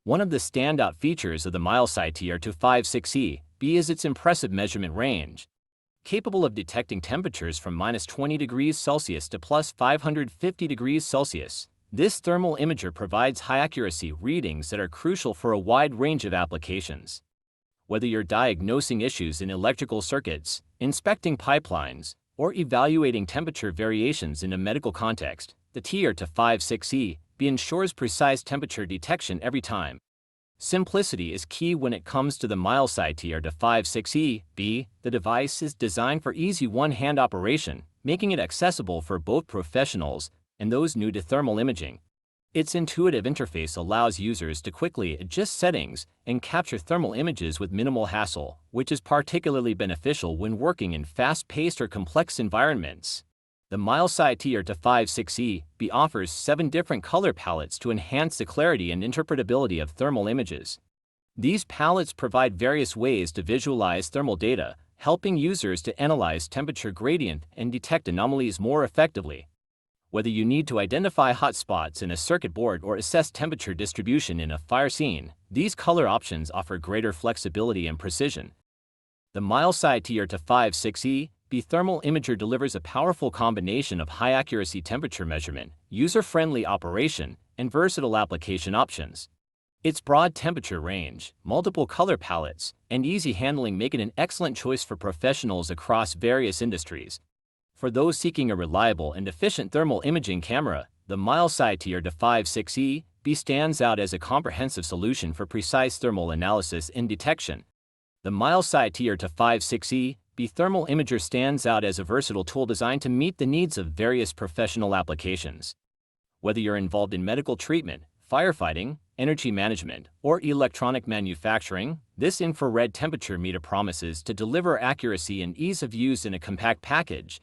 One of the standout features of the MILESEEY TR256E is its impressive measurement range. Capable of detecting temperatures from -20 degrees Celsius to +550 degrees Celsius, this thermal imager provides high-accuracy readings that are crucial for a wide range of applications. Whether you're diagnosing issues in electrical circuits, inspecting pipelines, or evaluating temperature variations in a medical context, the TR256E ensures precise temperature detection every time. Simplicity is key when it comes to the MILESEEY TR256E. The device is designed for easy one-hand operation, making it accessible for both professionals and those new to thermal imaging. Its intuitive interface allows users to quickly adjust settings and capture thermal images with minimal hassle, which is particularly beneficial when working in fast-paced or complex environments. The MILESEEY TR256E offers 7 different color palettes to enhance the clarity and interpretability of thermal images. These palettes provide various ways to visualize thermal data, helping users to analyze temperature gradient and detect anomalies more effectively. Whether you need to identify hotspots in a circuit board or assess temperature distribution in a fire scene, these color options offer greater flexibility and precision. The MILESEEY TR256E thermal imager delivers a powerful combination of high-accuracy temperature measurement, user-friendly operation, and versatile application options. Its broad temperature range, multiple color palettes, and easy handling make it an excellent choice for professionals across various industries. For those seeking a reliable and efficient thermal imaging camera, the MILESEEY TR256E stands out as a comprehensive solution for precise thermal analysis and detection. The MILESEEY TR256E thermal imager stands out as a versatile tool designed to meet the needs of various professional applications. Whether you're involved in medical treatment, firefighting, energy management, or electronic manufacturing, this infrared temperature meter promises to deliver accuracy and ease of use in a compact package.